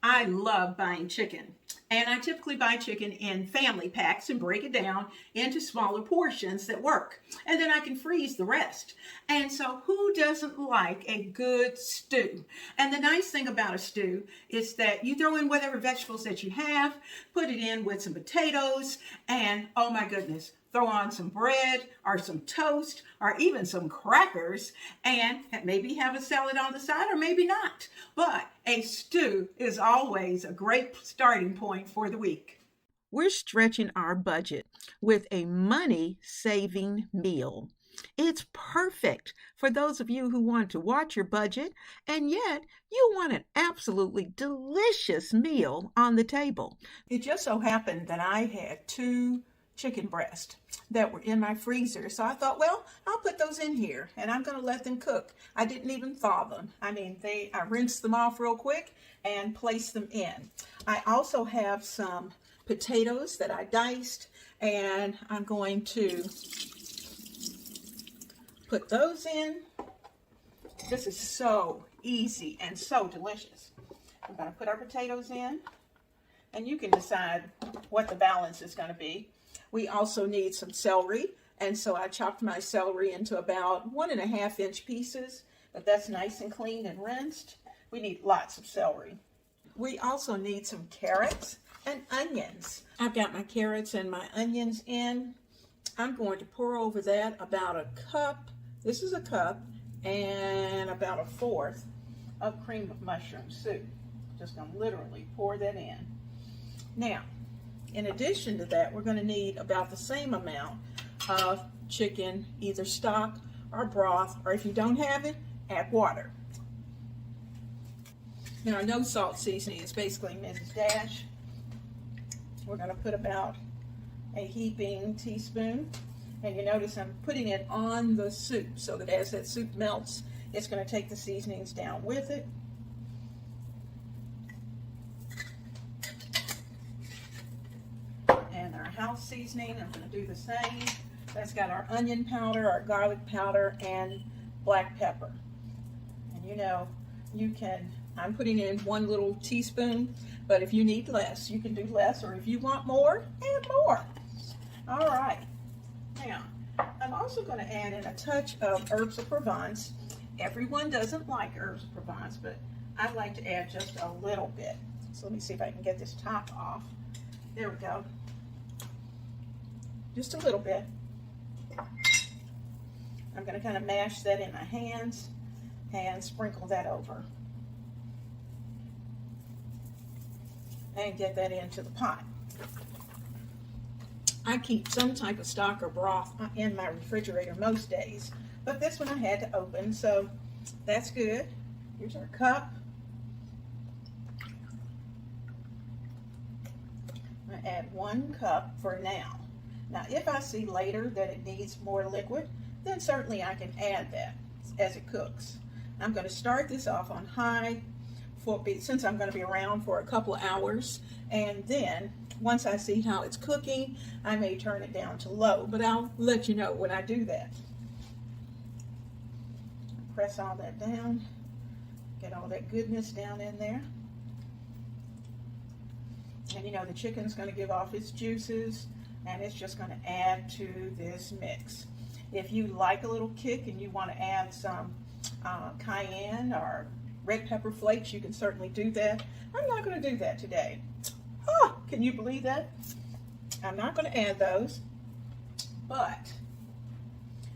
I love buying chicken, and I typically buy chicken in family packs and break it down into smaller portions that work, and then I can freeze the rest. And so who doesn't like a good stew? And the nice thing about a stew is that you throw in whatever vegetables that you have, put it in with some potatoes, and oh my goodness, throw on some bread or some toast or even some crackers, and maybe have a salad on the side, or maybe not. But a stew is always a great starting point for the week. We're stretching our budget with a money-saving meal. It's perfect for those of you who want to watch your budget, and yet you want an absolutely delicious meal on the table. It just so happened that I had two chicken breasts that were in my freezer. So I thought, well, I'll put those in here and I'm going to let them cook. I didn't even thaw them. I rinsed them off real quick and placed them in. I also have some potatoes that I diced, and I'm going to put those in. This is so easy and so delicious. I'm going to put our potatoes in, and you can decide what the balance is going to be. We also need some celery, and so I chopped my celery into about 1.5 inch pieces, but that's nice and clean and rinsed. We need lots of celery. We also need some carrots and onions. I've got my carrots and my onions in. I'm going to pour over that about a cup. This is a cup, and about 1/4 of cream of mushroom soup. Just going to literally pour that in. Now, in addition to that, we're going to need about the same amount of chicken, either stock or broth, or if you don't have it, add water. Now, our no salt seasoning is basically Mrs. Dash. We're going to put about a heaping teaspoon, and you notice I'm putting it on the soup so that as that soup melts, it's going to take the seasonings down with it. And our house seasoning, I'm going to do the same. That's got our onion powder, our garlic powder, and black pepper. And I'm putting in 1 little teaspoon, but if you need less, you can do less, or if you want more, add more. All right. Now, I'm also going to add in a touch of herbs of Provence. Everyone doesn't like herbs of Provence, but I like to add just a little bit. So let me see if I can get this top off. There we go. Just a little bit. I'm going to kind of mash that in my hands and sprinkle that over. And get that into the pot. I keep some type of stock or broth in my refrigerator most days, but this one I had to open, so that's good. Here's our cup. I'm going to add 1 cup for now. Now, if I see later that it needs more liquid, then certainly I can add that as it cooks. I'm going to start this off on high since I'm going to be around for a couple of hours, and then once I see how it's cooking, I may turn it down to low, but I'll let you know when I do that. Press all that down, get all that goodness down in there. And the chicken's going to give off its juices, and it's just going to add to this mix. If you like a little kick and you want to add some cayenne or red pepper flakes, you can certainly do that. I'm not going to do that today. Oh, can you believe that? I'm not going to add those, but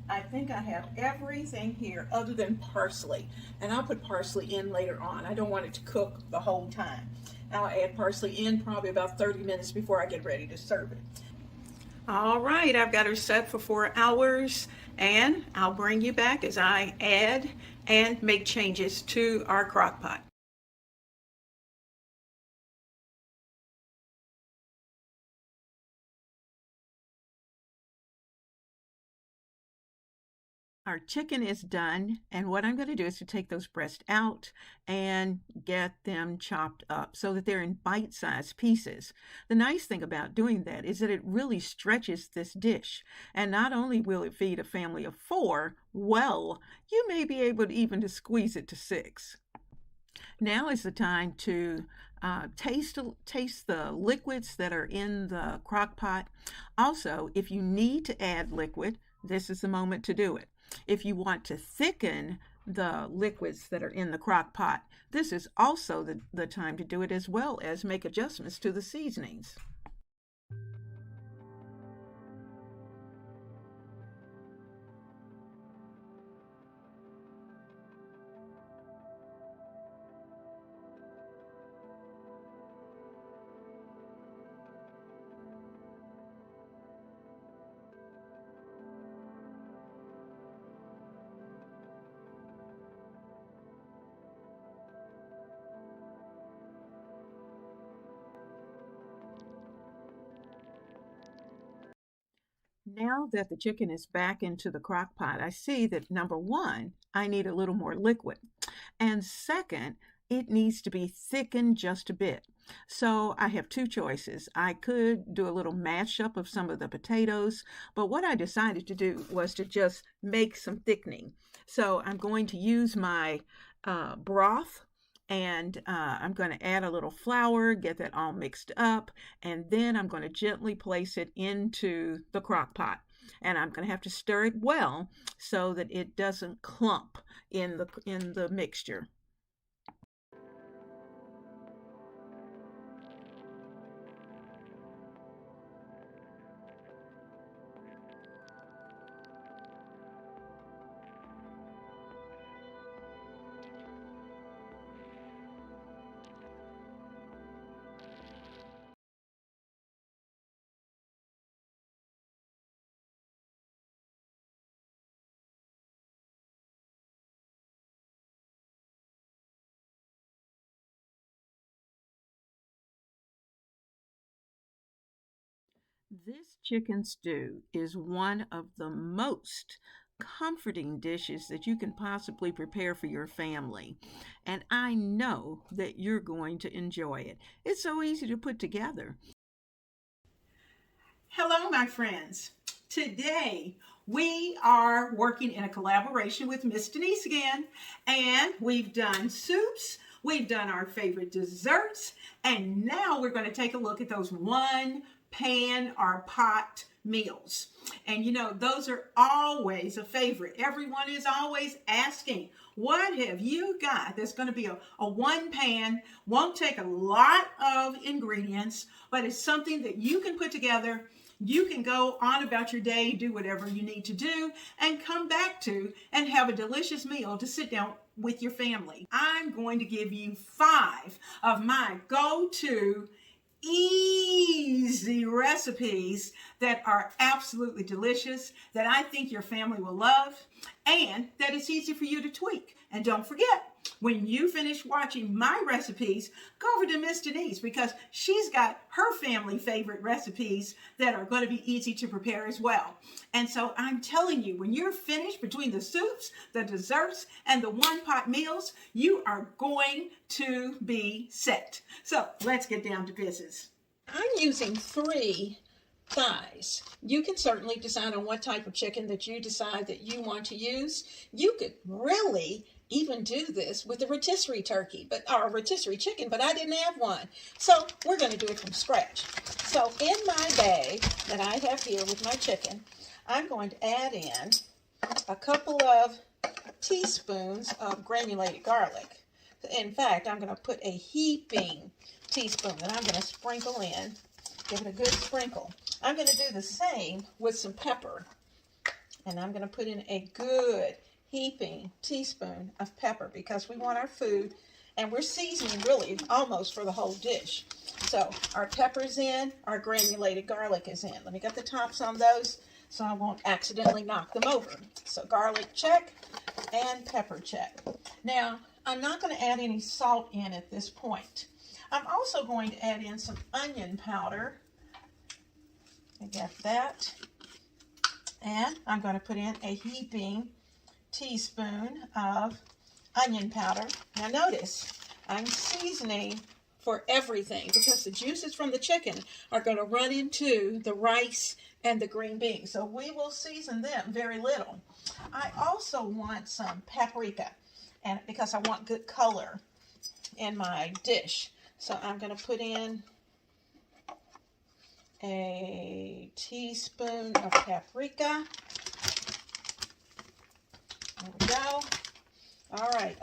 I think I have everything here other than parsley, and I'll put parsley in later on. I don't want it to cook the whole time. I'll add parsley in probably about 30 minutes before I get ready to serve it. All right, I've got her set for 4 hours, and I'll bring you back as I add and make changes to our crock pot. Our chicken is done, and what I'm going to do is to take those breasts out and get them chopped up so that they're in bite-sized pieces. The nice thing about doing that is that it really stretches this dish, and not only will it feed a family of 4, well, you may be able to even to squeeze it to 6. Now is the time to taste the liquids that are in the crock pot. Also, if you need to add liquid, this is the moment to do it. If you want to thicken the liquids that are in the crock pot, this is also the time to do it, as well as make adjustments to the seasonings. Now that the chicken is back into the crock pot, I see that number one, I need a little more liquid. And second, it needs to be thickened just a bit. So I have two choices. I could do a little mashup of some of the potatoes, but what I decided to do was to just make some thickening. So I'm going to use my broth, and I'm going to add a little flour, get that all mixed up, and then I'm going to gently place it into the crock pot. And I'm going to have to stir it well so that it doesn't clump in the mixture. This chicken stew is one of the most comforting dishes that you can possibly prepare for your family. And I know that you're going to enjoy it. It's so easy to put together. Hello, my friends. Today we are working in a collaboration with Miss Denise again, and we've done soups, we've done our favorite desserts, and now we're going to take a look at those one pan or pot meals. And you know, those are always a favorite. Everyone is always asking, what have you got that's going to be a one pan, won't take a lot of ingredients, but it's something that you can put together. You can go on about your day, do whatever you need to do, and come back to and have a delicious meal to sit down with your family. I'm going to give you 5 of my go-to easy recipes that are absolutely delicious, that I think your family will love, and that it's easy for you to tweak. And don't forget, when you finish watching my recipes, go over to Miss Denise, because she's got her family favorite recipes that are going to be easy to prepare as well. And so I'm telling you, when you're finished between the soups, the desserts, and the one pot meals, you are going to be set. So let's get down to business. I'm using 3 thighs. You can certainly decide on what type of chicken that you decide that you want to use. You could really even do this with a rotisserie turkey, or a rotisserie chicken, but I didn't have one. So we're going to do it from scratch. So in my bag that I have here with my chicken, I'm going to add in a couple of teaspoons of granulated garlic. In fact, I'm going to put a heaping teaspoon that I'm going to sprinkle in. Give it a good sprinkle. I'm going to do the same with some pepper. And I'm going to put in a good heaping teaspoon of pepper, because we want our food, and we're seasoning really almost for the whole dish. So our pepper's in, our granulated garlic is in. Let me get the tops on those so I won't accidentally knock them over. So garlic check and pepper check. Now, I'm not going to add any salt in at this point. I'm also going to add in some onion powder. I got that. And I'm going to put in a heaping teaspoon of onion powder. Now notice, I'm seasoning for everything, because the juices from the chicken are going to run into the rice and the green beans. So we will season them very little. I also want some paprika, and because I want good color. in my dish. So I'm going to put in a teaspoon of paprika. There we go. All right,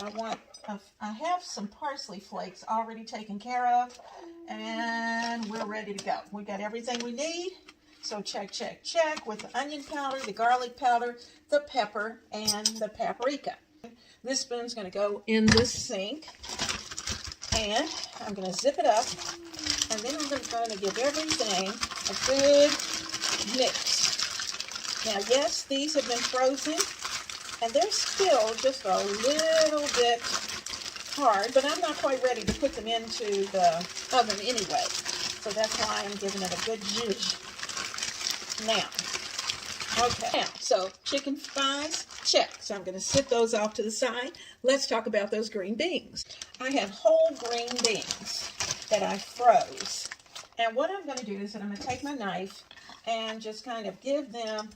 I have some parsley flakes already taken care of, and we're ready to go. We got everything we need. So check, check, check with the onion powder, the garlic powder, the pepper, and the paprika. This spoon's going to go in the sink, and I'm going to zip it up, and then I'm going to give everything a good mix. Now, yes, these have been frozen, and they're still just a little bit hard, but I'm not quite ready to put them into the oven anyway. So that's why I'm giving it a good zhuzh. Now, okay, now, so chicken thighs, check. So I'm going to sit those off to the side. Let's talk about those green beans. I have whole green beans that I froze. And what I'm going to do is that I'm going to take my knife and just kind of give them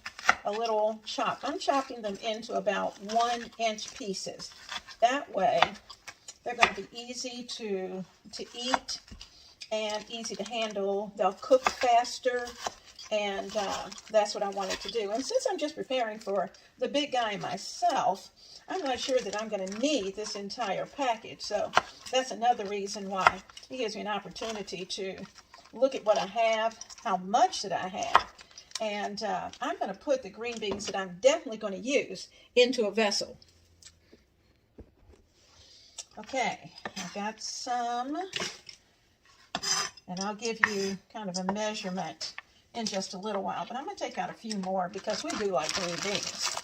a little chop. I'm chopping them into about 1-inch pieces. That way, they're going to be easy to eat and easy to handle. They'll cook faster, and that's what I wanted to do. And since I'm just preparing for the big guy myself, I'm not sure that I'm going to need this entire package. So that's another reason why it gives me an opportunity to look at what I have, how much that I have. And I'm going to put the green beans that I'm definitely going to use into a vessel. Okay, I've got some, and I'll give you kind of a measurement in just a little while, but I'm going to take out a few more because we do like green beans.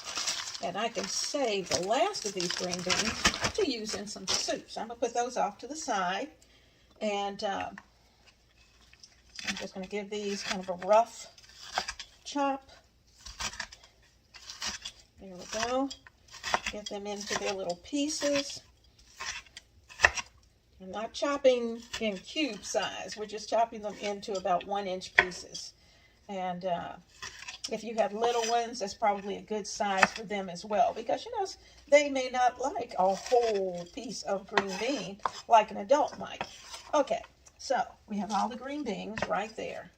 And I can save the last of these green beans to use in some soup. So I'm going to put those off to the side, and I'm just going to give these kind of a rough chop. There we go. Get them into their little pieces. I'm not chopping in cube size. We're just chopping them into about 1-inch pieces. And if you have little ones, that's probably a good size for them as well. Because, you know, they may not like a whole piece of green bean like an adult might. Okay, so we have all the green beans right there.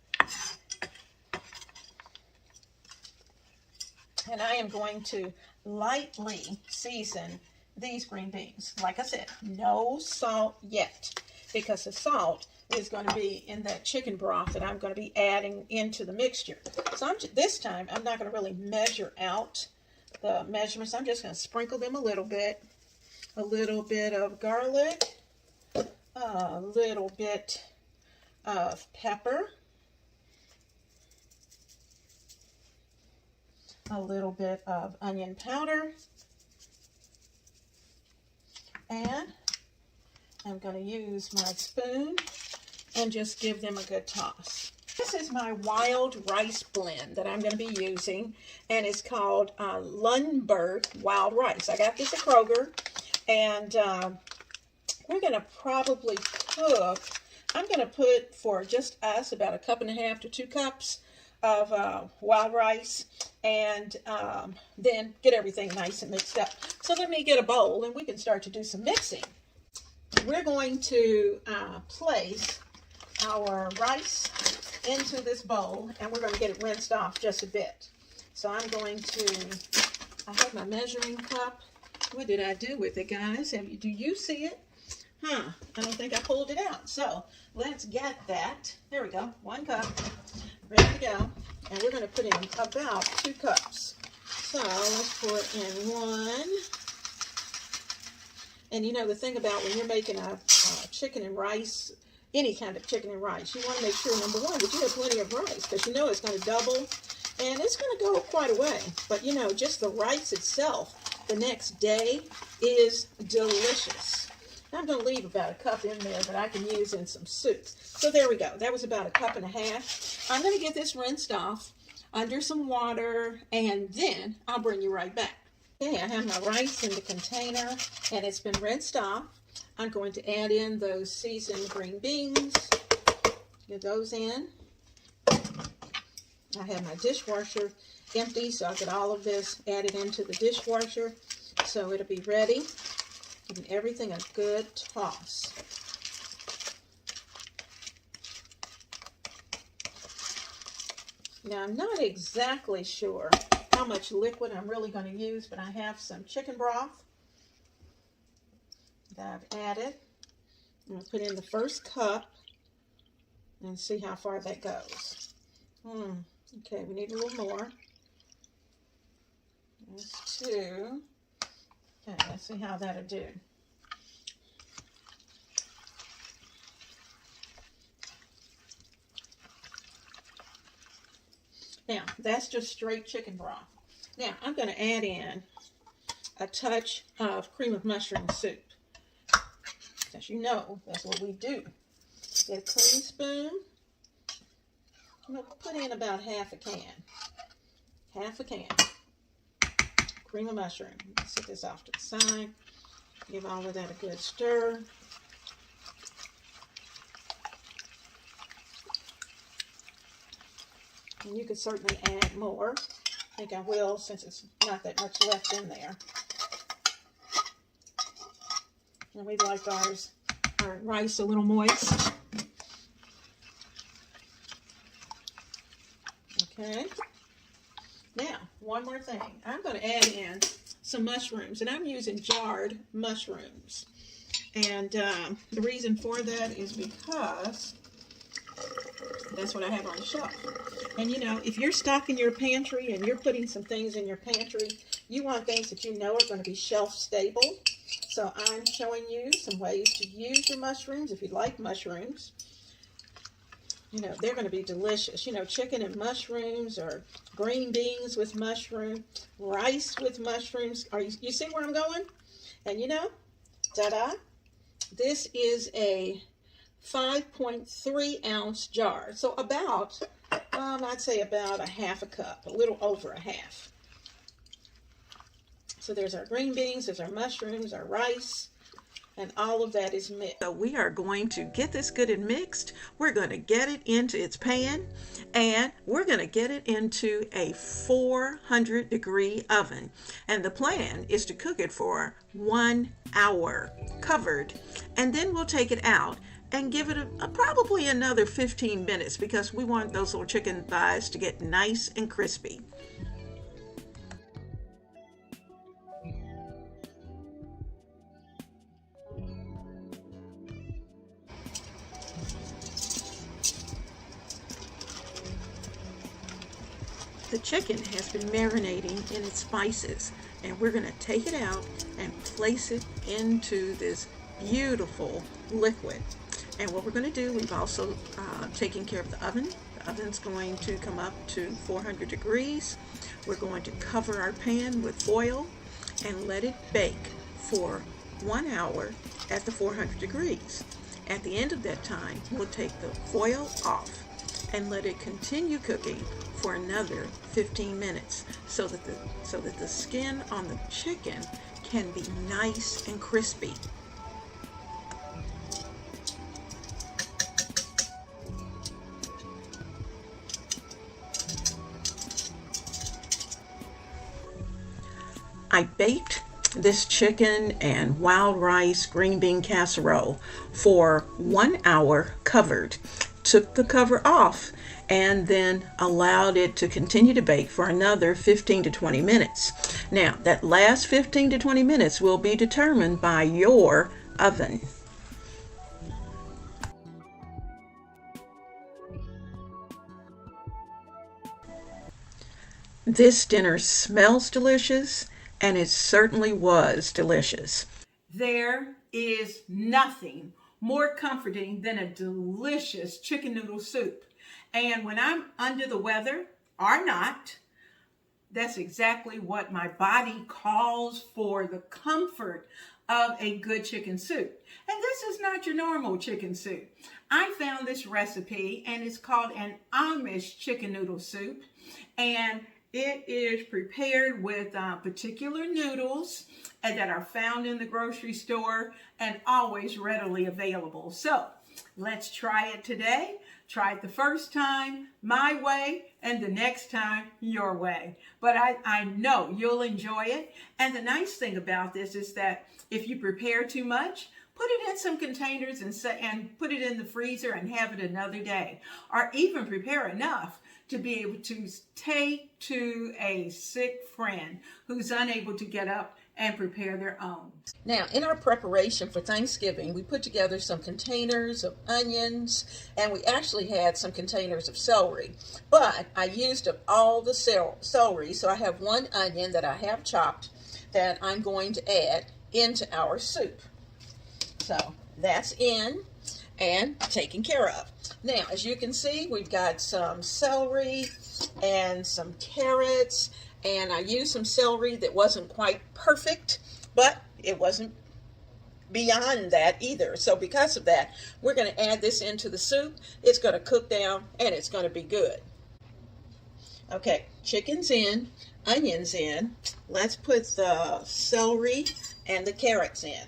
And I am going to lightly season these green beans. Like I said, no salt yet, because the salt is going to be in that chicken broth that I'm going to be adding into the mixture. So this time, I'm not going to really measure out the measurements. I'm just going to sprinkle them a little bit of garlic, a little bit of pepper, a little bit of onion powder, and I'm going to use my spoon and just give them a good toss. This is my wild rice blend that I'm going to be using, and it's called Lundberg Wild Rice. I got this at Kroger, and we're going to probably cook, I'm going to put for just us about 1.5 cups to 2 cups of wild rice, and then get everything nice and mixed up. So let me get a bowl and we can start to do some mixing. We're going to place our rice into this bowl, and we're going to get it rinsed off just a bit. So I'm going to, I have my measuring cup. What did I do with it, guys? Do you see it? I don't think I pulled it out. So let's get that. There we go. 1 cup. Ready to go. And we're going to put in about 2 cups. So let's put in 1. And you know, the thing about when you're making a chicken and rice, any kind of chicken and rice, you want to make sure, number one, that you have plenty of rice, because you know it's going to double, and it's going to go quite a way. But you know, just the rice itself, the next day, is delicious. I'm going to leave about 1 cup in there that I can use in some soups. So there we go. That was about 1.5 cups. I'm going to get this rinsed off under some water, and then I'll bring you right back. Okay, I have my rice in the container, and it's been rinsed off. I'm going to add in those seasoned green beans. Get those in. I have my dishwasher empty, so I'll get all of this added into the dishwasher, so it'll be ready. Giving everything a good toss. Now, I'm not exactly sure how much liquid I'm really going to use, but I have some chicken broth that I've added. I'm going to put in the first cup and see how far that goes. Okay, we need a little more. That's 2. Okay, let's see how that'll do. Now, that's just straight chicken broth. Now, I'm going to add in a touch of cream of mushroom soup. As you know, that's what we do. Get a clean spoon. I'm going to put in about half a can. Half a can. Cream of mushroom. Set this off to the side. Give all of that a good stir. And you could certainly add more. I think I will, since it's not that much left in there. And we like our rice a little moist. Okay. Now, one more thing. I'm going to add in some mushrooms, and I'm using jarred mushrooms. And the reason for that is because that's what I have on the shelf. And you know, if you're stocking your pantry and you're putting some things in your pantry, you want things that you know are going to be shelf stable. So I'm showing you some ways to use your mushrooms if you like mushrooms. You know, they're going to be delicious. You know, chicken and mushrooms, or green beans with mushroom, rice with mushrooms. You see where I'm going? And you know, ta-da! This is a 5.3 ounce jar. So about, I'd say about a half a cup, a little over a half. So there's our green beans, there's our mushrooms, our rice, and all of that is mixed. So we are going to get this good and mixed. We're going to get it into its pan, and we're going to get it into a 400-degree oven. And the plan is to cook it for 1 hour covered, and then we'll take it out and give it probably another 15 minutes, because we want those little chicken thighs to get nice and crispy. The chicken has been marinating in its spices, and we're going to take it out and place it into this beautiful liquid. And what we're going to do, we've also taken care of the oven. The oven's going to come up to 400 degrees. We're going to cover our pan with foil and let it bake for 1 hour at the 400 degrees. At the end of that time, we'll take the foil off and let it continue cooking for another 15 minutes so that the skin on the chicken can be nice and crispy. I baked this chicken and wild rice green bean casserole for 1 hour covered. Took the cover off and then allowed it to continue to bake for another 15 to 20 minutes. Now, that last 15 to 20 minutes will be determined by your oven. This dinner smells delicious, and it certainly was delicious. There is nothing more comforting than a delicious chicken noodle soup. And when I'm under the weather or not, that's exactly what my body calls for, the comfort of a good chicken soup. And this is not your normal chicken soup. I found this recipe, and it's called an Amish chicken noodle soup. And it is prepared with particular noodles that are found in the grocery store and always readily available. So let's try it today. Try it the first time my way, and the next time your way. But I know you'll enjoy it. And the nice thing about this is that if you prepare too much, Put it in some containers and put it in the freezer and have it another day. Or even prepare enough to be able to take to a sick friend who's unable to get up and prepare their own. Now, in our preparation for Thanksgiving, we put together some containers of onions, and we actually had some containers of celery. But I used up all the celery, so I have one onion that I have chopped that I'm going to add into our soup. So that's in and taken care of. Now, as you can see, we've got some celery and some carrots, and I used some celery that wasn't quite perfect, but it wasn't beyond that either. So because of that, we're going to add this into the soup. It's going to cook down, and it's going to be good. Okay, chicken's in, onions in. Let's put the celery and the carrots in.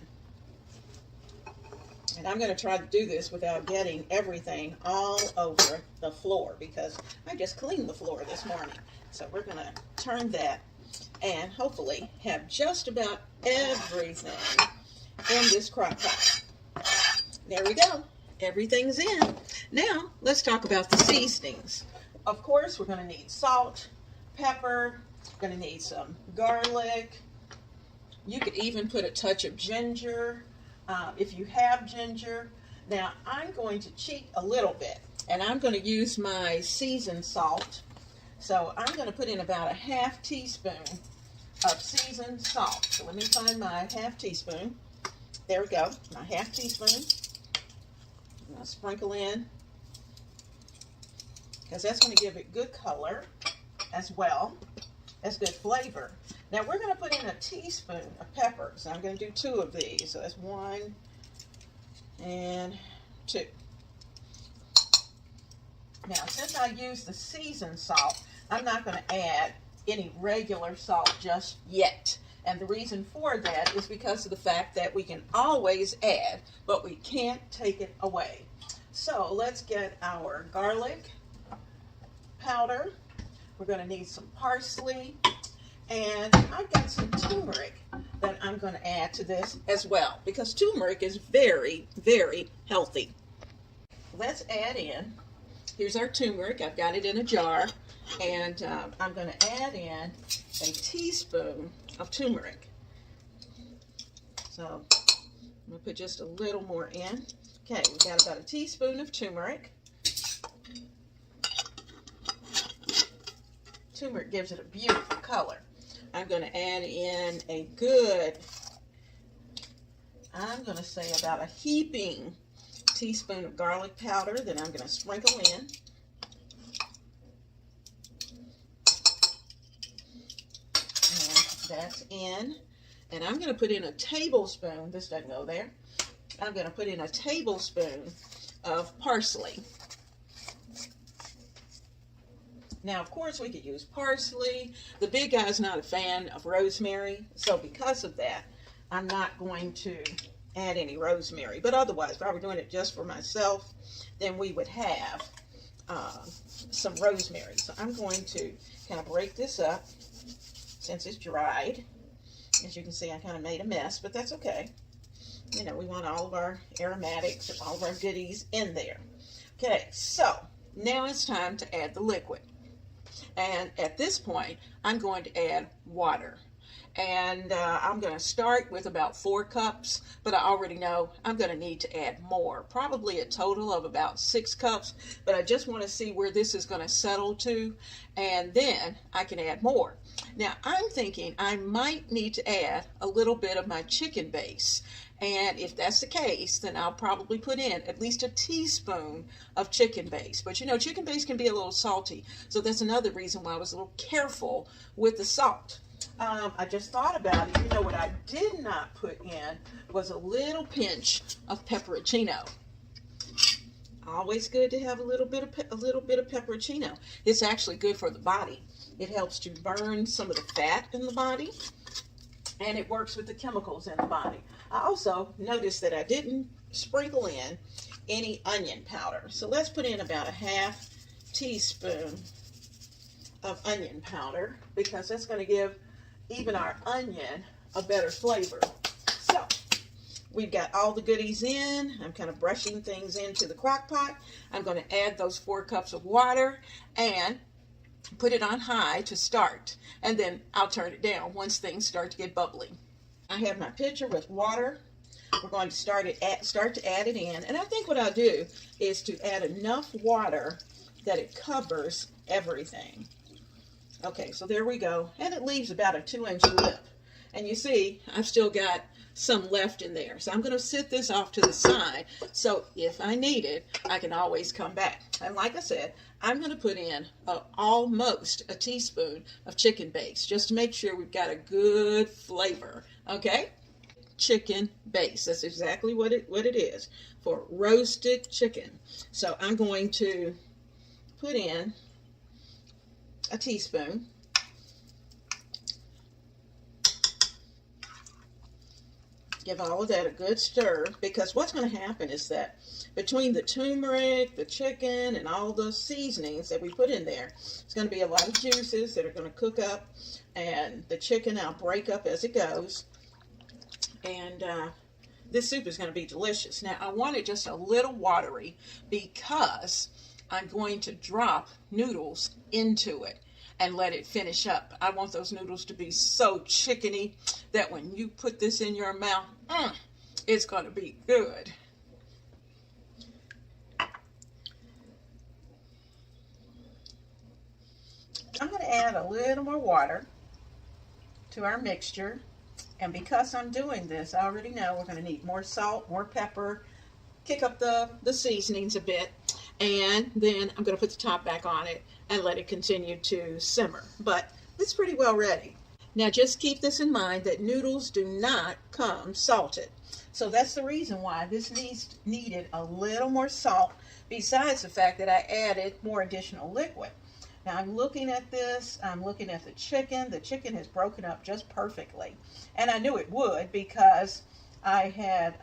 And I'm going to try to do this without getting everything all over the floor because I just cleaned the floor this morning. So we're going to turn that and hopefully have just about everything in this crock pot. There we go. Everything's in. Now, let's talk about the seasonings. Of course, we're going to need salt, pepper, we're going to need some garlic. You could even put a touch of ginger. If you have ginger. Now I'm going to cheat a little bit and I'm going to use my seasoned salt. So I'm going to put in about a half teaspoon of seasoned salt. So let me find my half teaspoon. There we go, my half teaspoon. I'm going to sprinkle in because that's going to give it good color as well as good flavor. Now we're going to put in a teaspoon of peppers. I'm going to do 2 of these. So that's 1 and 2. Now since I use the seasoned salt, I'm not going to add any regular salt just yet. And the reason for that is because of the fact that we can always add, but we can't take it away. So let's get our garlic powder. We're going to need some parsley. And I've got some turmeric that I'm going to add to this as well because turmeric is very, very healthy. Let's add in, here's our turmeric. I've got it in a jar, and I'm going to add in a teaspoon of turmeric. So I'm going to put just a little more in. Okay, we've got about a teaspoon of turmeric. Turmeric gives it a beautiful color. I'm going to add in a good, I'm going to say about a heaping teaspoon of garlic powder that I'm going to sprinkle in. And that's in. And I'm going to put in a tablespoon, this doesn't go there, I'm going to put in a tablespoon of parsley. Now, of course, we could use parsley. The big guy's not a fan of rosemary, so because of that, I'm not going to add any rosemary. But otherwise, if I were doing it just for myself, then we would have some rosemary. So I'm going to kind of break this up since it's dried. As you can see, I kind of made a mess, but that's okay. You know, we want all of our aromatics and all of our goodies in there. Okay, so now it's time to add the liquid. And at this point, I'm going to add water. And I'm going to start with about 4 cups, but I already know I'm going to need to add more, probably a total of about 6 cups, but I just want to see where this is going to settle to, and then I can add more. Now, I'm thinking I might need to add a little bit of my chicken base, and if that's the case, then I'll probably put in at least a teaspoon of chicken base. But you know, chicken base can be a little salty, so that's another reason why I was a little careful with the salt. I just thought about it. You know what I did not put in was a little pinch of pepperoncino. Always good to have a little bit of pepperoncino. It's actually good for the body. It helps to burn some of the fat in the body, and it works with the chemicals in the body. I also noticed that I didn't sprinkle in any onion powder. So let's put in about a half teaspoon of onion powder because that's going to give even our onion a better flavor. So we've got all the goodies in. I'm kind of brushing things into the crock pot. I'm going to add those 4 cups of water and put it on high to start. And then I'll turn it down once things start to get bubbly. I have my pitcher with water. We're going to start to add it in. And I think what I'll do is to add enough water that it covers everything. Okay, so there we go. And it leaves about a 2-inch lip. And you see, I've still got some left in there. So I'm going to sit this off to the side. So if I need it, I can always come back. And like I said, I'm going to put in almost a teaspoon of chicken base, just to make sure we've got a good flavor. Okay? Chicken base. That's exactly what it is, for roasted chicken. So I'm going to put in a teaspoon. Give all of that a good stir, because what's going to happen is that between the turmeric, the chicken, and all those seasonings that we put in there, it's going to be a lot of juices that are going to cook up, and the chicken I'll break up as it goes. And this soup is going to be delicious. Now, I want it just a little watery because I'm going to drop noodles into it and let it finish up. I want those noodles to be so chickeny that when you put this in your mouth, it's going to be good. I'm going to add a little more water to our mixture. And because I'm doing this, I already know we're going to need more salt, more pepper, kick up the seasonings a bit, and then I'm going to put the top back on it and let it continue to simmer. But it's pretty well ready. Now just keep this in mind that noodles do not come salted. So that's the reason why this needed a little more salt, besides the fact that I added more additional liquid. Now I'm looking at this, I'm looking at the chicken. The chicken has broken up just perfectly. And I knew it would because I had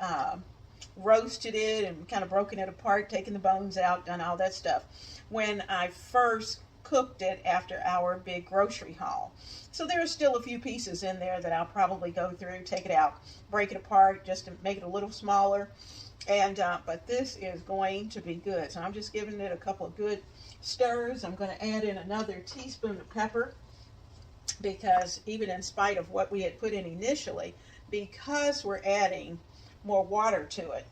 roasted it and kind of broken it apart, taken the bones out, done all that stuff when I first cooked it after our big grocery haul. So there are still a few pieces in there that I'll probably go through, take it out, break it apart just to make it a little smaller. And but this is going to be good. So I'm just giving it a couple of good stirs. I'm going to add in another teaspoon of pepper, because even in spite of what we had put in initially, because we're adding more water to it,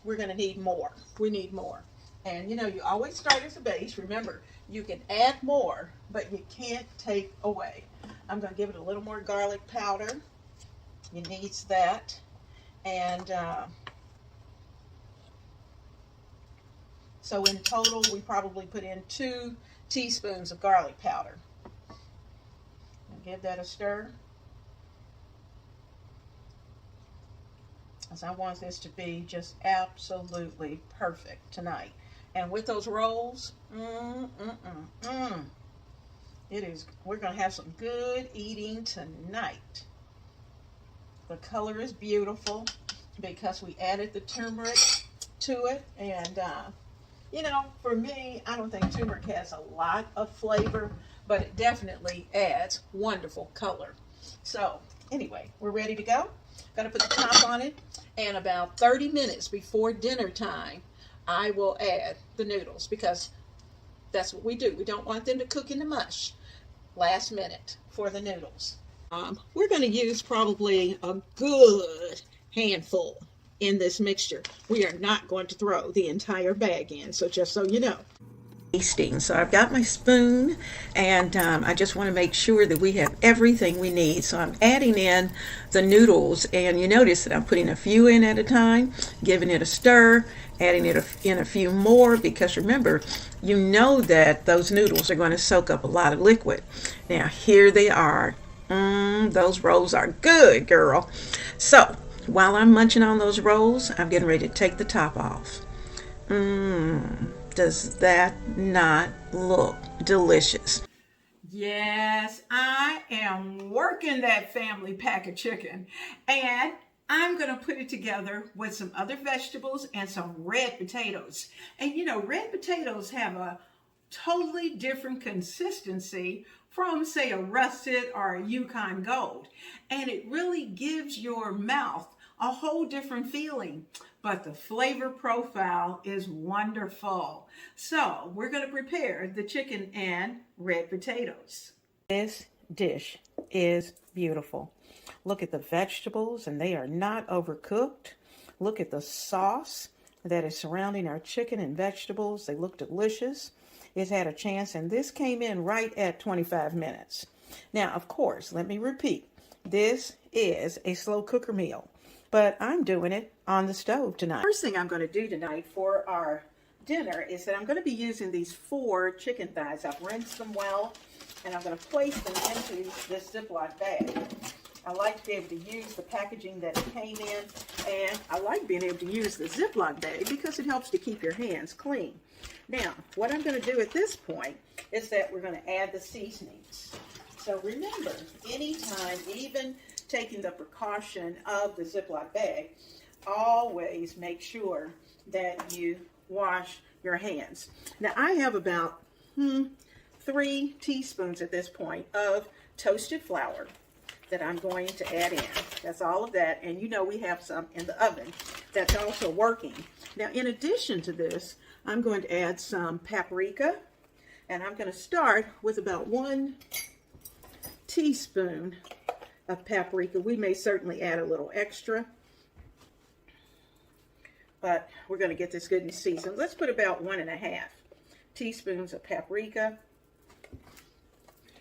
we're going to need more. We need more. And you know, you always start as a base. Remember, you can add more, but you can't take away. I'm going to give it a little more garlic powder. It needs that. And so in total, we probably put in 2 teaspoons of garlic powder. And give that a stir, as I want this to be just absolutely perfect tonight. And with those rolls, it is. We're going to have some good eating tonight. The color is beautiful because we added the turmeric to it, and you know, for me, I don't think turmeric has a lot of flavor, but it definitely adds wonderful color. So anyway, we're ready to go. Got to put the top on it, and about 30 minutes before dinner time, I will add the noodles, because that's what we do. We don't want them to cook in the mush last minute for the noodles. We're going to use probably a good handful in this mixture. We are not going to throw the entire bag in, so just so you know. Tasting. So I've got my spoon, and I just want to make sure that we have everything we need. So I'm adding in the noodles, and you notice that I'm putting a few in at a time, giving it a stir, adding it in a few more, because remember, you know that those noodles are going to soak up a lot of liquid. Now here they are. Those rolls are good, girl. So while I'm munching on those rolls, I'm getting ready to take the top off. Does that not look delicious? Yes, I am working that family pack of chicken, and I'm going to put it together with some other vegetables and some red potatoes. And you know, red potatoes have a totally different consistency from, say, a russet or a Yukon Gold. And it really gives your mouth a whole different feeling. But the flavor profile is wonderful. So we're going to prepare the chicken and red potatoes. This dish is beautiful. Look at the vegetables, and they are not overcooked. Look at the sauce that is surrounding our chicken and vegetables. They look delicious. It's had a chance, and this came in right at 25 minutes. Now, of course, let me repeat, this is a slow cooker meal, but I'm doing it on the stove tonight. First thing I'm going to do tonight for our dinner is that I'm going to be using these 4 chicken thighs. I've rinsed them well, and I'm going to place them into this Ziploc bag. I like to be able to use the packaging that it came in, and I like being able to use the Ziploc bag because it helps to keep your hands clean. Now, what I'm going to do at this point is that we're going to add the seasonings. So remember, anytime, even taking the precaution of the Ziploc bag, always make sure that you wash your hands. Now, I have about 3 teaspoons at this point of toasted flour that I'm going to add in. That's all of that, and you know we have some in the oven that's also working. Now, in addition to this, I'm going to add some paprika, and I'm going to start with about 1 teaspoon of paprika. We may certainly add a little extra, but we're going to get this good and seasoned. Let's put about 1.5 teaspoons of paprika.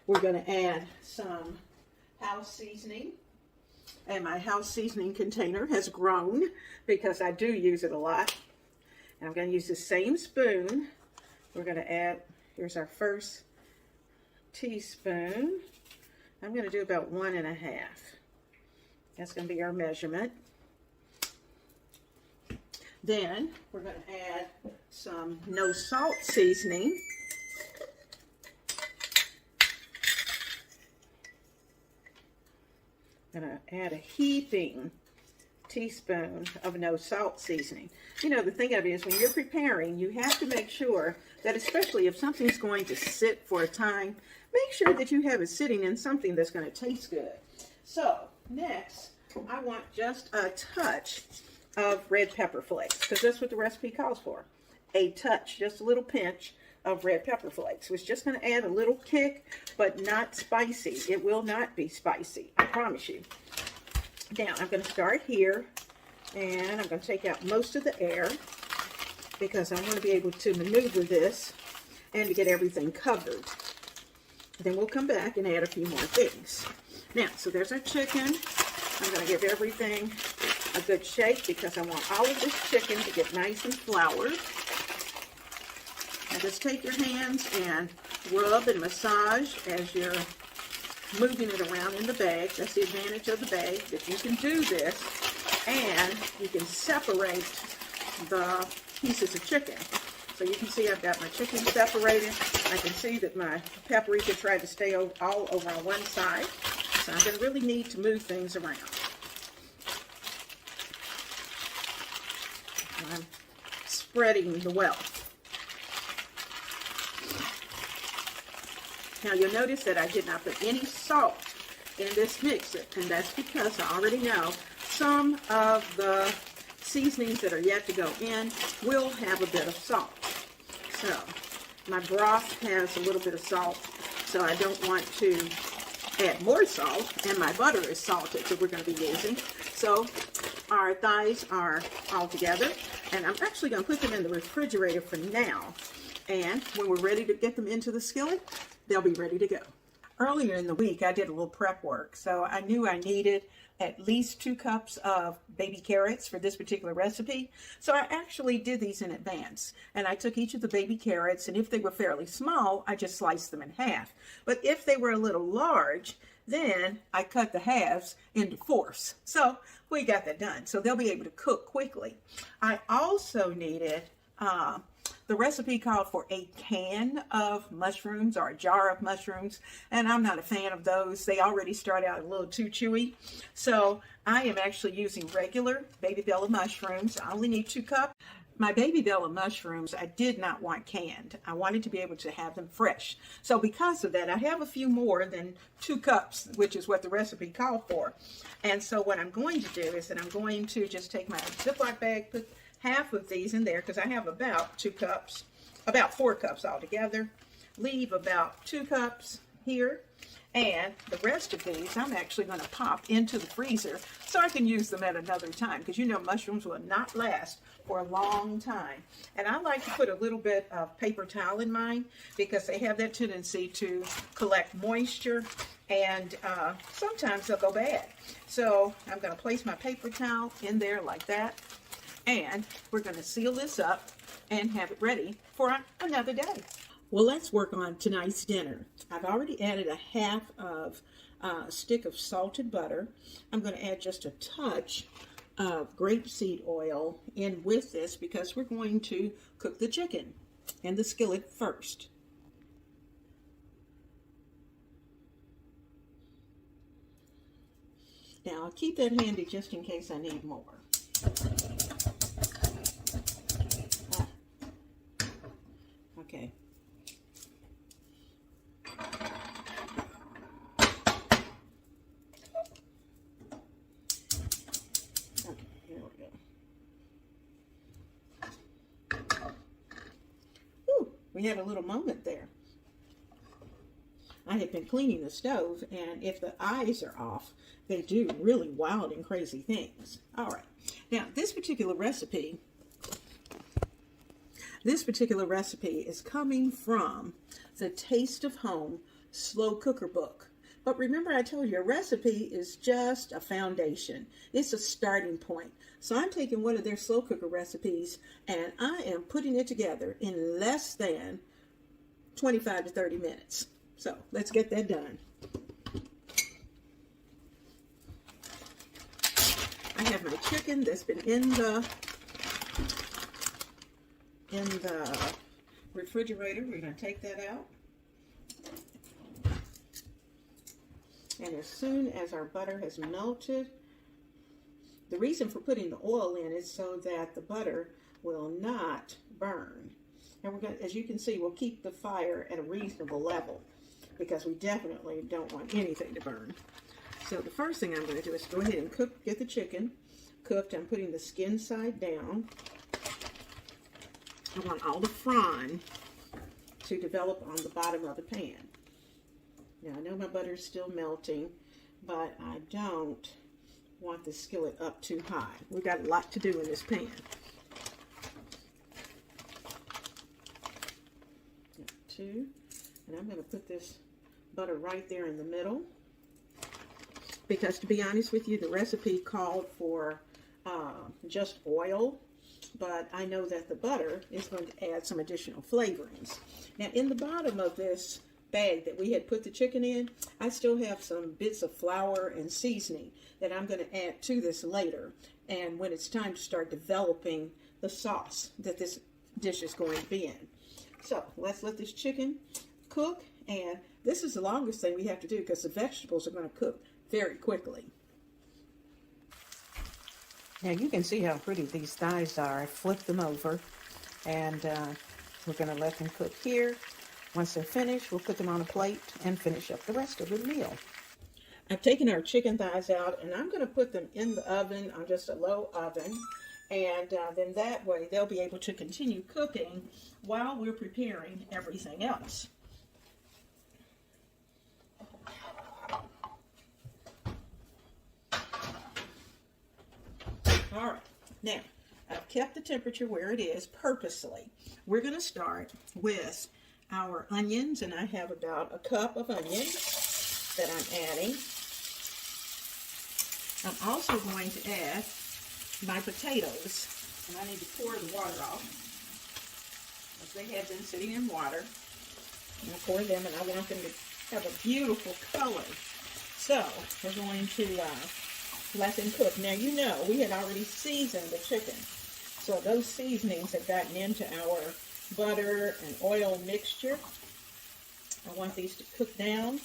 We're going to add some house seasoning, and my house seasoning container has grown because I do use it a lot. And I'm going to use the same spoon. We're going to add, here's our first teaspoon. I'm going to do about 1.5. That's going to be our measurement. Then we're going to add some no salt seasoning. I'm going to add a heaping teaspoon of no salt seasoning. You know, the thing of it is, when you're preparing, you have to make sure that, especially if something's going to sit for a time, make sure that you have it sitting in something that's going to taste good. So next, I want just a touch of red pepper flakes, because that's what the recipe calls for. A touch, just a little pinch of red pepper flakes. It's just going to add a little kick, but not spicy. It will not be spicy, I promise you. Now, I'm going to start here, and I'm going to take out most of the air because I want to be able to maneuver this and to get everything covered. Then we'll come back and add a few more things. Now, so there's our chicken. I'm going to give everything a good shake because I want all of this chicken to get nice and floured. And just take your hands and rub and massage as you're moving it around in the bag. That's the advantage of the bag, that you can do this and you can separate the pieces of chicken. So you can see I've got my chicken separated. I can see that my paprika tried to stay all over on one side. So I'm going to really need to move things around. I'm spreading the wealth. Now you'll notice that I did not put any salt in this mixer, and that's because I already know some of the seasonings that are yet to go in will have a bit of salt. So my broth has a little bit of salt, so I don't want to add more salt, and my butter is salted that we're going to be using. So our thighs are all together, and I'm actually going to put them in the refrigerator for now, and when we're ready to get them into the skillet, they'll be ready to go. Earlier in the week, I did a little prep work, so I knew I needed at least 2 cups of baby carrots for this particular recipe. So I actually did these in advance, and I took each of the baby carrots, and if they were fairly small, I just sliced them in half. But if they were a little large, then I cut the halves into 4ths. So we got that done. So they'll be able to cook quickly. I also needed the recipe called for a can of mushrooms or a jar of mushrooms, and I'm not a fan of those. They already start out a little too chewy. So I am actually using regular baby bella mushrooms. I only need 2 cups. My baby Bella mushrooms, I did not want canned. I wanted to be able to have them fresh. So because of that, I have a few more than 2 cups, which is what the recipe called for. And so what I'm going to do is that I'm going to just take my Ziploc bag, put half of these in there, because I have about 2 cups, about 4 cups altogether. Leave about 2 cups here. And the rest of these, I'm actually going to pop into the freezer so I can use them at another time, because you know mushrooms will not last for a long time. And I like to put a little bit of paper towel in mine because they have that tendency to collect moisture, and sometimes they'll go bad. So I'm going to place my paper towel in there like that, and we're going to seal this up and have it ready for another day. Well, let's work on tonight's dinner. I've already added a half of a stick of salted butter. I'm going to add just a touch of grapeseed oil in with this because we're going to cook the chicken in the skillet first. Now, I'll keep that handy just in case I need more. Okay. We had a little moment there. I had been cleaning the stove, and if the eyes are off, they do really wild and crazy things. All right. Now, this particular recipe is coming from the Taste of Home Slow Cooker book. But remember, I told you a recipe is just a foundation. It's a starting point. So I'm taking one of their slow cooker recipes and I am putting it together in less than 25 to 30 minutes. So let's get that done. I have my chicken that's been in the refrigerator. We're going to take that out. And as soon as our butter has melted, the reason for putting the oil in is so that the butter will not burn. And we're going to, as you can see, we'll keep the fire at a reasonable level because we definitely don't want anything to burn. So the first thing I'm going to do is go ahead and get the chicken cooked. I'm putting the skin side down. I want all the frying to develop on the bottom of the pan. Now, I know my butter is still melting, but I don't want the skillet up too high. We've got a lot to do in this pan. Got 2, and I'm going to put this butter right there in the middle, because to be honest with you, the recipe called for just oil, but I know that the butter is going to add some additional flavorings. Now, in the bottom of this bag that we had put the chicken in, I still have some bits of flour and seasoning that I'm going to add to this later, and when it's time to start developing the sauce that this dish is going to be in. So let's let this chicken cook, and this is the longest thing we have to do because the vegetables are going to cook very quickly. Now you can see how pretty these thighs are. I flipped them over, and we're going to let them cook here. Once they're finished, we'll put them on a plate and finish up the rest of the meal. I've taken our chicken thighs out, and I'm going to put them in the oven on just a low oven, and then that way they'll be able to continue cooking while we're preparing everything else. All right, now I've kept the temperature where it is purposely. We're going to start with our onions, and I have about a cup of onions that I'm adding. I'm also going to add my potatoes, and I need to pour the water off, as they have been sitting in water. And I pour them, and I want them to have a beautiful color. So we're going to let them cook. Now, you know, we had already seasoned the chicken, so those seasonings have gotten into our butter and oil mixture. I want these to cook down,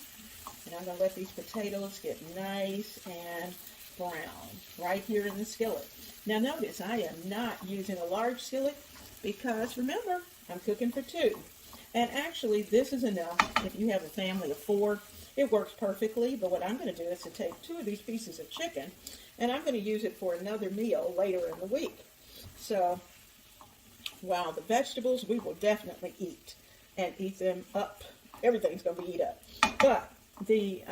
and I'm going to let these potatoes get nice and brown right here in the skillet. Now notice I am not using a large skillet because remember, I'm cooking for two. And actually this is enough if you have a family of 4. It works perfectly, but what I'm going to do is to take 2 of these pieces of chicken and I'm going to use it for another meal later in the week. So while the vegetables we will definitely eat and eat them up. Everything's going to be eat up. But the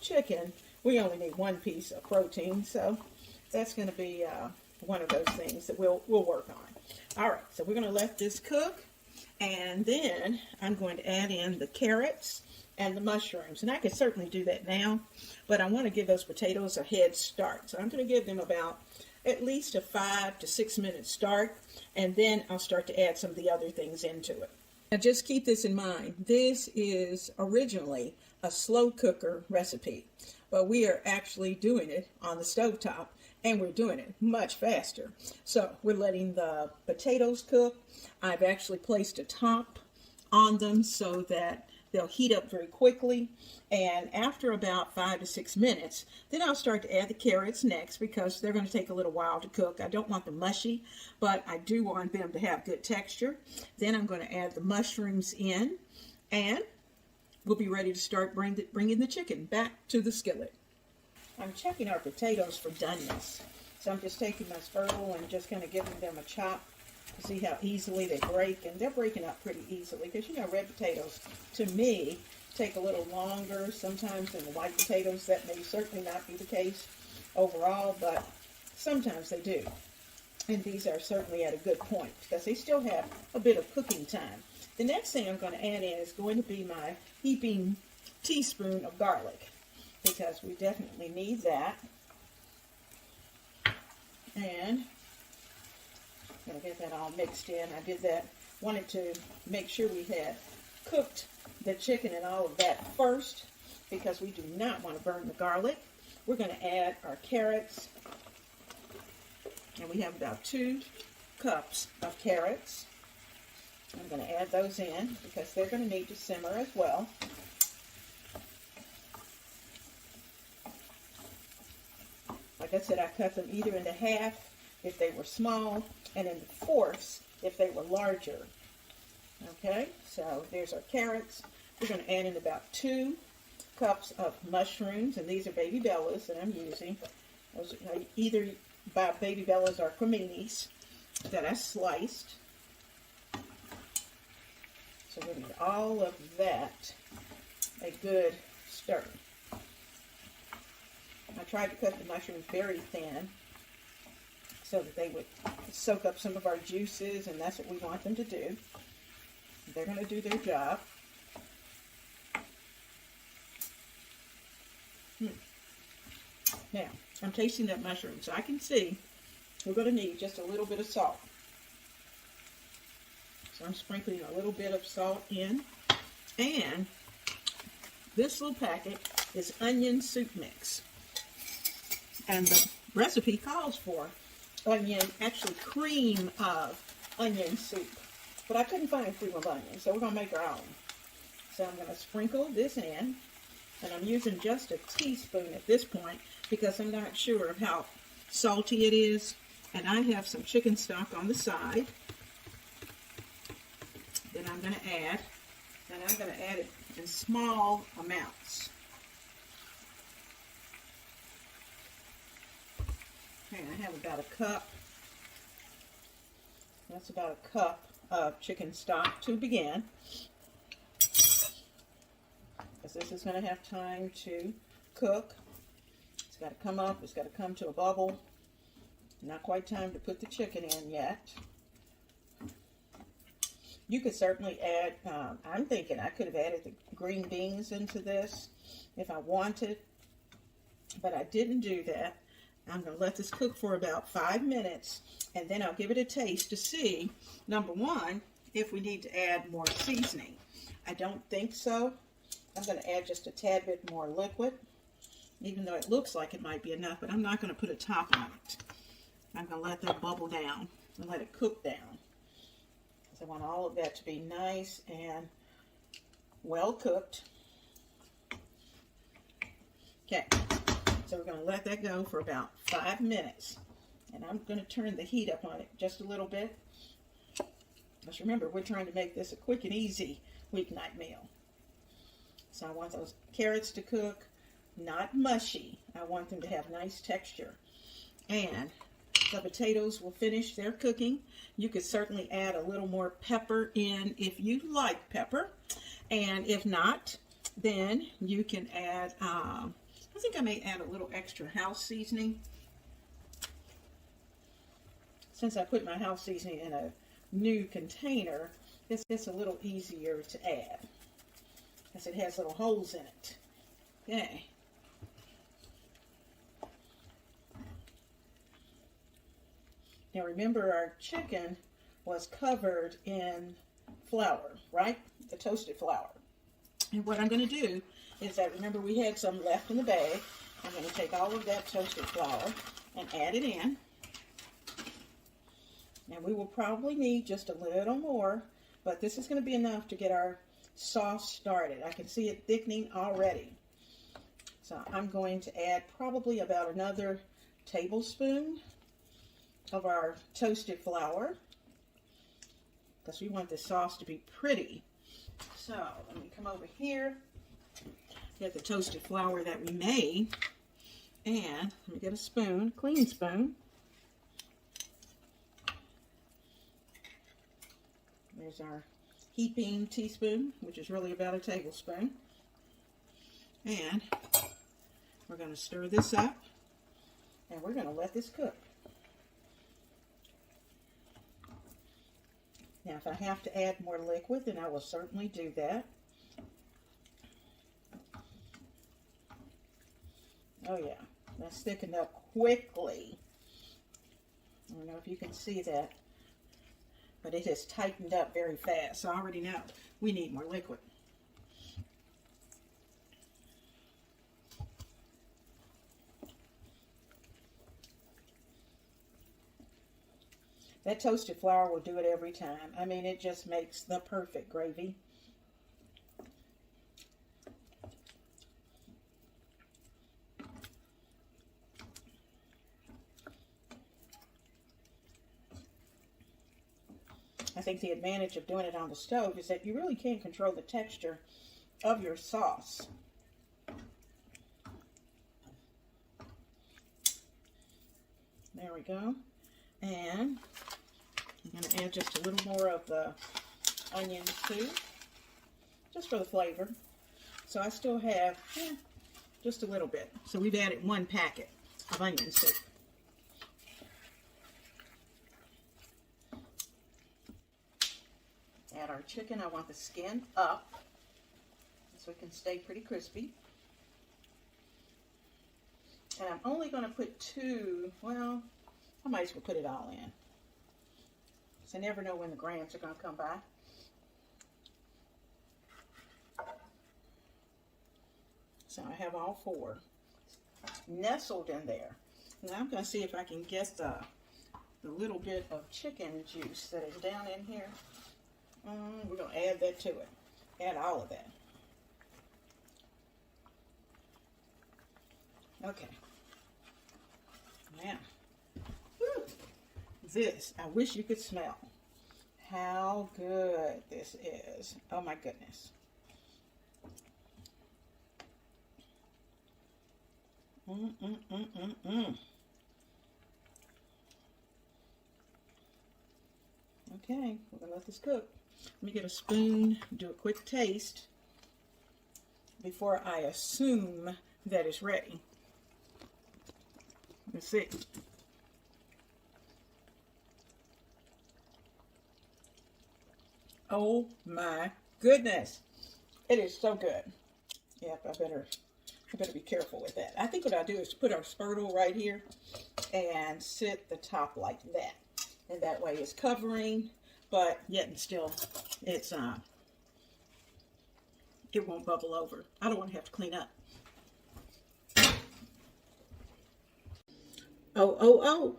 chicken, we only need 1 piece of protein, so that's going to be one of those things that we'll work on. All right, so we're going to let this cook, and then I'm going to add in the carrots and the mushrooms. And I could certainly do that now, but I want to give those potatoes a head start. So I'm going to give them about at least a 5 to 6 minute start, and then I'll start to add some of the other things into it. Now just keep this in mind. This is originally a slow cooker recipe, but we are actually doing it on the stovetop, and we're doing it much faster. So we're letting the potatoes cook. I've actually placed a top on them so that they'll heat up very quickly, and after about 5 to 6 minutes, then I'll start to add the carrots next because they're going to take a little while to cook. I don't want them mushy, but I do want them to have good texture. Then I'm going to add the mushrooms in, and we'll be ready to start bringing the chicken back to the skillet. I'm checking our potatoes for doneness, so I'm just taking my spurtle and just kind of giving them a chop to see how easily they break, and they're breaking up pretty easily because, you know, red potatoes, to me, take a little longer sometimes than the white potatoes. That may certainly not be the case overall, but sometimes they do. And these are certainly at a good point because they still have a bit of cooking time. The next thing I'm going to add in is going to be my heaping teaspoon of garlic because we definitely need that. And I'm going to get that all mixed in. I did that, wanted to make sure we had cooked the chicken and all of that first because we do not want to burn the garlic. We're going to add our carrots, and we have about 2 cups of carrots. I'm going to add those in because they're going to need to simmer as well. Like I said, I cut them either into half if they were small, and into 4ths if they were larger. Okay, so there's our carrots. We're going to add in about 2 cups of mushrooms, and these are baby bellas that I'm using. Those are either by baby bellas or creminis that I sliced. So we need all of that a good stir. I tried to cut the mushrooms very thin so that they would soak up some of our juices, and that's what we want them to do. They're going to do their job. Now, I'm tasting that mushroom, so I can see we're going to need just a little bit of salt. So I'm sprinkling a little bit of salt in, and this little packet is onion soup mix. And the recipe calls for onion, actually cream of onion soup. But I couldn't find cream of onion, so we're going to make our own. So I'm going to sprinkle this in, and I'm using just a teaspoon at this point because I'm not sure of how salty it is. And I have some chicken stock on the side that I'm going to add, and I'm going to add it in small amounts. Okay, I have about a cup. That's about a cup of chicken stock to begin, because this is going to have time to cook. It's got to come up, it's got to come to a bubble. Not quite time to put the chicken in yet. You could certainly add, I'm thinking I could have added the green beans into this if I wanted, but I didn't do that. I'm going to let this cook for about 5 minutes, and then I'll give it a taste to see, number one, if we need to add more seasoning. I don't think so. I'm going to add just a tad bit more liquid, even though it looks like it might be enough, but I'm not going to put a top on it. I'm going to let that bubble down and let it cook down. So I want all of that to be nice and well cooked. Okay, So we're going to let that go for about 5 minutes. And I'm going to turn the heat up on it just a little bit. Because remember, we're trying to make this a quick and easy weeknight meal. So I want those carrots to cook, not mushy. I want them to have nice texture. And the potatoes will finish their cooking. You could certainly add a little more pepper in if you like pepper. And if not, then you can add, I think I may add a little extra house seasoning. Since I put my house seasoning in a new container, it's a little easier to add, because it has little holes in it. Okay. Now remember, our chicken was covered in flour, right? The toasted flour. And what I'm going to do is that, remember, we had some left in the bag. I'm going to take all of that toasted flour and add it in. Now we will probably need just a little more, but this is going to be enough to get our sauce started. I can see it thickening already. So I'm going to add probably about another tablespoon of our toasted flour, because we want this sauce to be pretty. So let me come over here, get the toasted flour that we made, and let me get a spoon, a clean spoon. There's our heaping teaspoon, which is really about a tablespoon. And we're going to stir this up, and we're going to let this cook. Now, if I have to add more liquid, then I will certainly do that. Oh yeah, that's thickened up quickly. I don't know if you can see that, but it has tightened up very fast. So I already know we need more liquid. That toasted flour will do it every time. I mean, it just makes the perfect gravy. I think the advantage of doing it on the stove is that you really can control the texture of your sauce. There we go. And I'm going to add just a little more of the onions too, just for the flavor. So I still have just a little bit. So we've added 1 packet of onion soup. Add our chicken. I want the skin up so it can stay pretty crispy. And I'm only going to put 2, well, I might as well put it all in. So I never know when the grams are going to come by. So I have all 4 nestled in there. Now I'm going to see if I can get the little bit of chicken juice that is down in here. We're going to add that to it. Add all of that. Okay. Now, this, I wish you could smell how good this is. Oh my goodness. Okay, we're gonna let this cook. Let me get a spoon, do a quick taste before I assume that it's ready. Let's see. Oh my goodness. It is so good. Yep, I better be careful with that. I think what I'll do is put our spurtle right here and sit the top like that. And that way it's covering, but yet and still it's it won't bubble over. I don't want to have to clean up. Oh.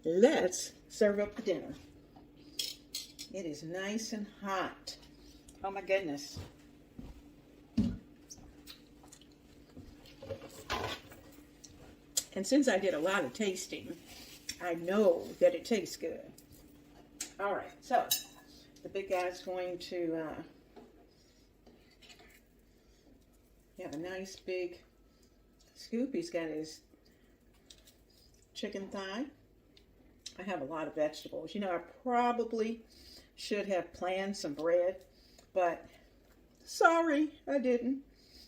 Let's serve up the dinner. It is nice and hot. Oh my goodness. And since I did a lot of tasting, I know that it tastes good. All right, so the big guy's going to have a nice big scoop. He's got his chicken thigh. I have a lot of vegetables. You know, I probably should have planned some bread, but sorry, I didn't,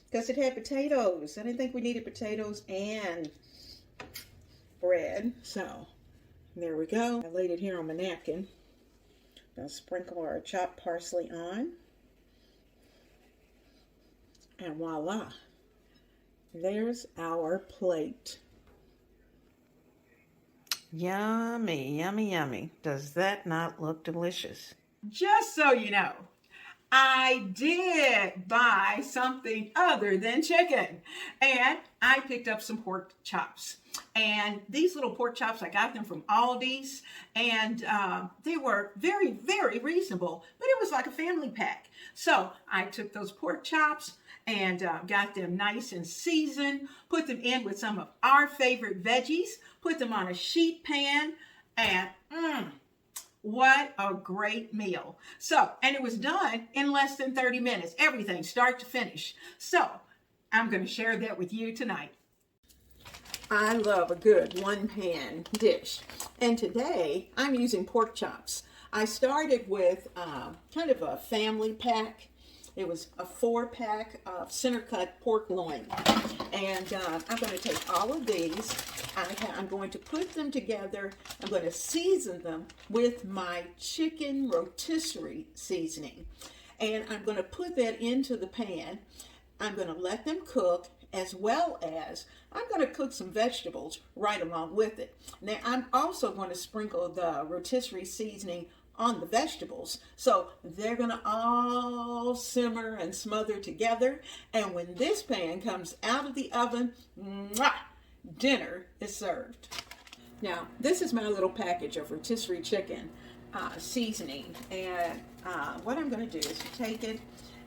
because it had potatoes. I didn't think we needed potatoes and bread. So there we go. I laid it here on my napkin. I'll sprinkle our chopped parsley on. And voila, there's our plate. Yummy, yummy, yummy. Does that not look delicious? Just so you know, I did buy something other than chicken, and I picked up some pork chops. And these little pork chops, I got them from Aldi's, and they were very, very reasonable, but it was like a family pack. So I took those pork chops and got them nice and seasoned, put them in with some of our favorite veggies, put them on a sheet pan, and what a great meal. So, and it was done in less than 30 minutes, everything start to finish. So, I'm going to share that with you tonight. I love a good one-pan dish. And today, I'm using pork chops. I started with kind of a family pack. It was a 4-pack of center-cut pork loin. And I'm going to take all of these. I'm going to put them together. I'm going to season them with my chicken rotisserie seasoning. And I'm going to put that into the pan. I'm going to let them cook, as well as I'm going to cook some vegetables right along with it. Now, I'm also going to sprinkle the rotisserie seasoning on the vegetables. So they're going to all simmer and smother together. And when this pan comes out of the oven, mwah, dinner is served. Now, this is my little package of rotisserie chicken seasoning. And what I'm going to do is take it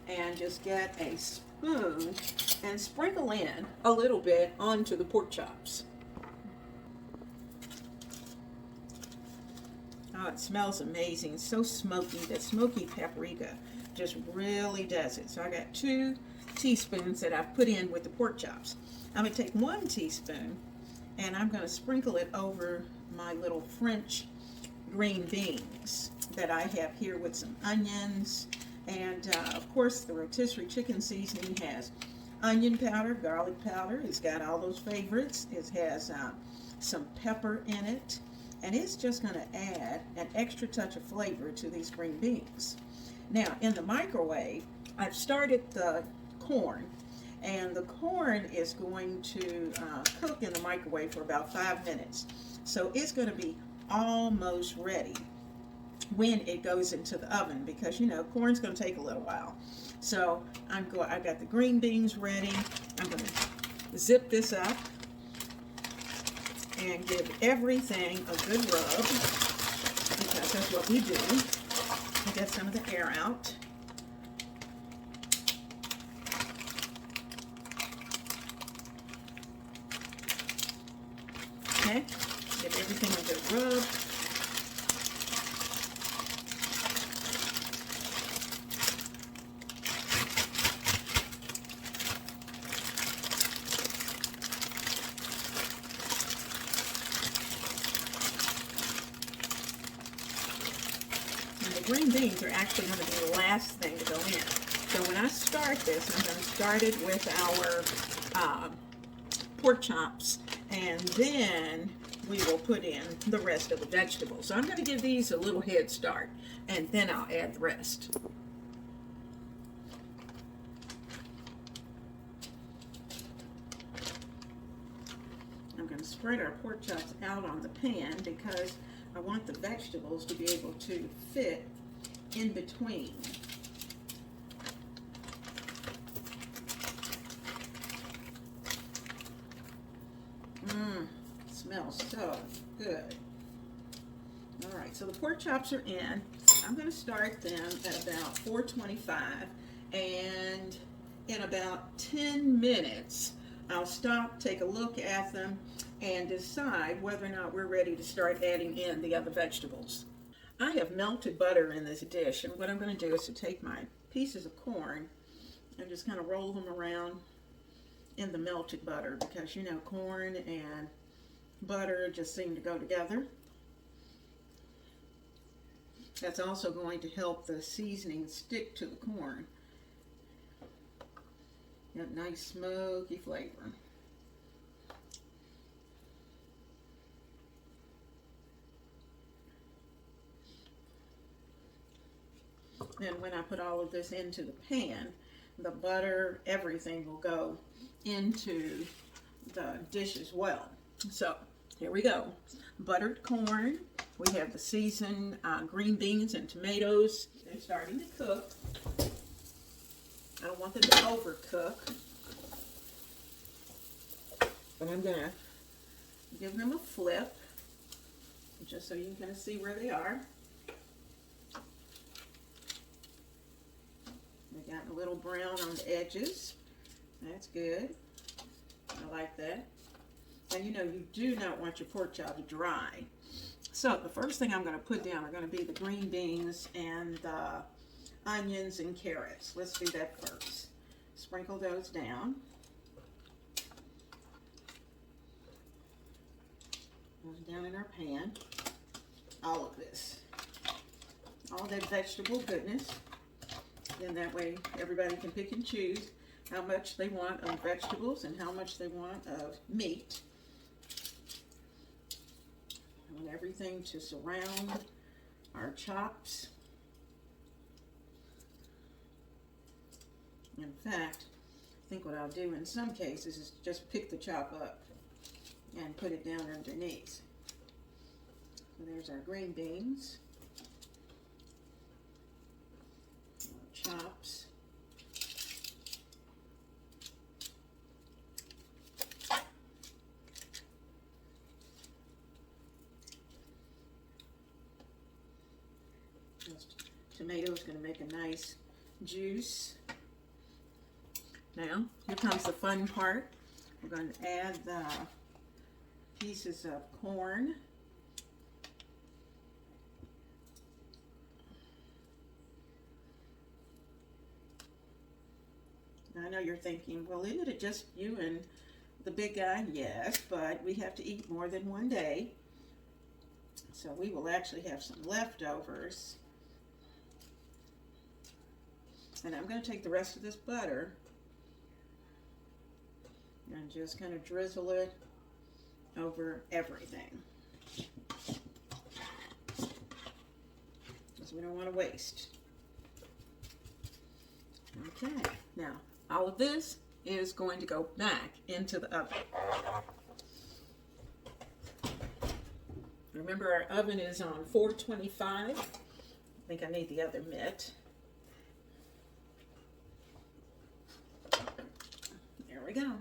and just get a spoon and sprinkle in a little bit onto the pork chops. Oh, it smells amazing. It's so smoky. That smoky paprika just really does it. So I got 2 teaspoons that I've put in with the pork chops. I'm going to take 1 teaspoon and I'm going to sprinkle it over my little French green beans that I have here with some onions. And of course, the rotisserie chicken seasoning has onion powder, garlic powder. It's got all those favorites. It has some pepper in it. And it's just going to add an extra touch of flavor to these green beans. Now, in the microwave, I've started the corn. And the corn is going to cook in the microwave for about 5 minutes. So it's going to be almost ready when it goes into the oven, because you know corn's going to take a little while. So I got the green beans ready. I'm going to zip this up and give everything a good rub, because that's what we do. Get some of the air out. Okay, give everything a good rub. Green beans are actually going to be the last thing to go in. So when I start this, I'm going to start it with our pork chops, and then we will put in the rest of the vegetables. So I'm going to give these a little head start, and then I'll add the rest. I'm going to spread our pork chops out on the pan because I want the vegetables to be able to fit in between. Smells so good. All right, so the pork chops are in. I'm going to start them at about 425, and in about 10 minutes, I'll stop, take a look at them, and decide whether or not we're ready to start adding in the other vegetables. I have melted butter in this dish, and what I'm going to do is to take my pieces of corn and just kind of roll them around in the melted butter, because you know corn and butter just seem to go together. That's also going to help the seasoning stick to the corn. That nice smoky flavor. And when I put all of this into the pan, the butter, everything will go into the dish as well. So here we go. Buttered corn. We have the seasoned green beans and tomatoes. They're starting to cook. I don't want them to overcook, but I'm going to give them a flip just so you can kind of see where they are. They got a little brown on the edges. That's good. I like that. And you know, you do not want your pork chop to dry. So the first thing I'm going to put down are going to be the green beans and the onions and carrots. Let's do that first. Sprinkle those down. Those down in our pan. All of this. All that vegetable goodness. Then that way everybody can pick and choose how much they want of vegetables and how much they want of meat. I want everything to surround our chops. In fact, I think what I'll do in some cases is just pick the chop up and put it down underneath. So there's our green beans, chops, tomato is going to make a nice juice. Now, here comes the fun part. We're going to add the pieces of corn. Now, I know you're thinking, well, isn't it just you and the big guy? Yes, but we have to eat more than one day. So we will actually have some leftovers. And I'm going to take the rest of this butter and just kind of drizzle it over everything, because we don't want to waste. Okay, now all of this is going to go back into the oven. Remember, our oven is on 425. I think I need the other mitt. There we go.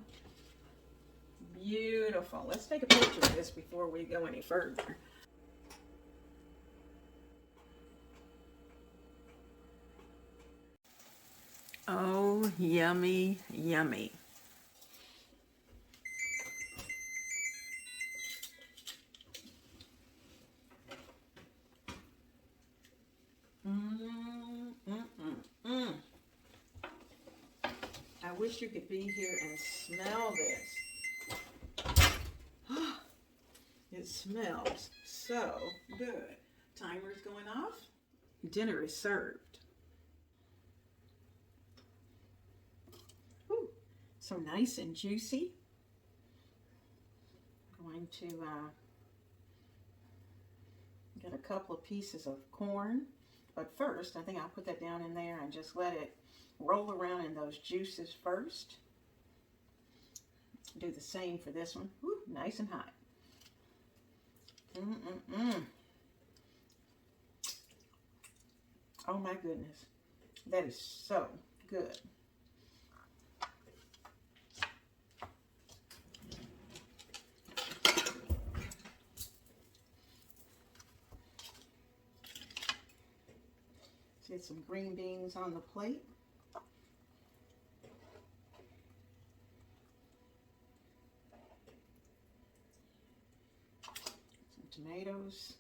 Beautiful. Let's take a picture of this before we go any further. Oh, yummy, yummy. I wish you could be here and smell this. It smells so good. Timer's going off. Dinner is served. Ooh, so nice and juicy. I'm going to get a couple of pieces of corn. But first, I think I'll put that down in there and just let it roll around in those juices first. Do the same for this one. Woo, nice and hot. Oh my goodness. That is so good. Let's get some green beans on the plate. tomatoes.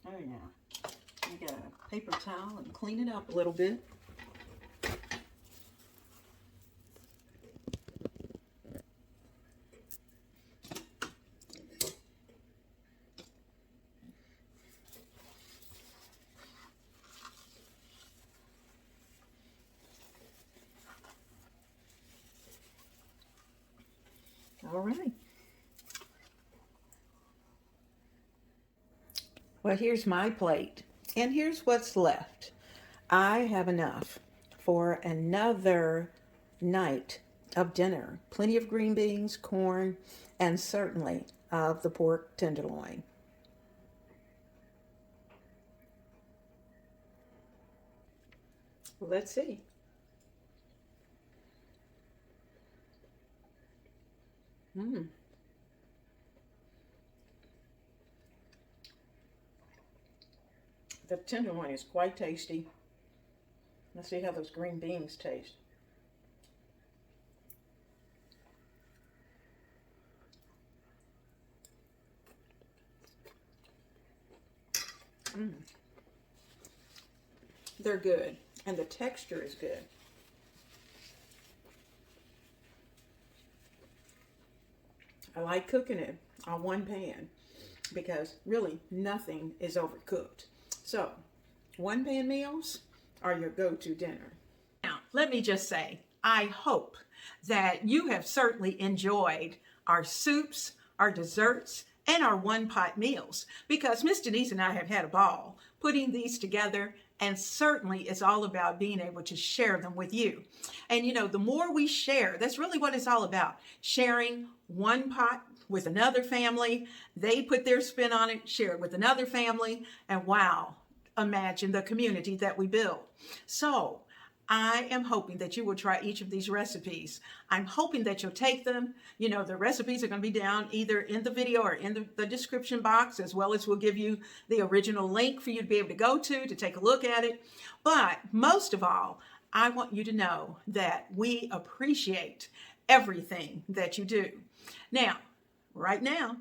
Oh yeah. I got a paper towel and clean it up a little bit. All right. Well, here's my plate, and here's what's left. I have enough for another night of dinner. Plenty of green beans, corn, and certainly of the pork tenderloin. Let's see. Mmm. The tenderloin is quite tasty. Let's see how those green beans taste. Mmm. They're good, and the texture is good. I like cooking it on one pan because really nothing is overcooked. So, one pan meals are your go-to dinner. Now, let me just say, I hope that you have certainly enjoyed our soups, our desserts, and our one-pot meals, because Miss Denise and I have had a ball putting these together, and certainly it's all about being able to share them with you. And you know, the more we share, that's really what it's all about. Sharing one pot with another family, they put their spin on it, share it with another family, and wow, imagine the community that we build. So I am hoping that you will try each of these recipes. I'm hoping that you'll take them. You know, the recipes are going to be down either in the video or in the description box, as well as we'll give you the original link for you to be able to go to take a look at it. But most of all, I want you to know that we appreciate everything that you do. Now, right now,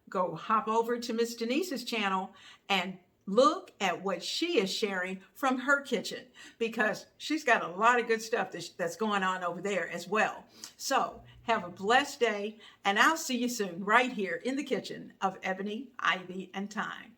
go hop over to Miss Denise's channel and look at what she is sharing from her kitchen, because she's got a lot of good stuff that's going on over there as well. So have a blessed day, and I'll see you soon right here in the kitchen of Ebony, Ivy, and Thyme.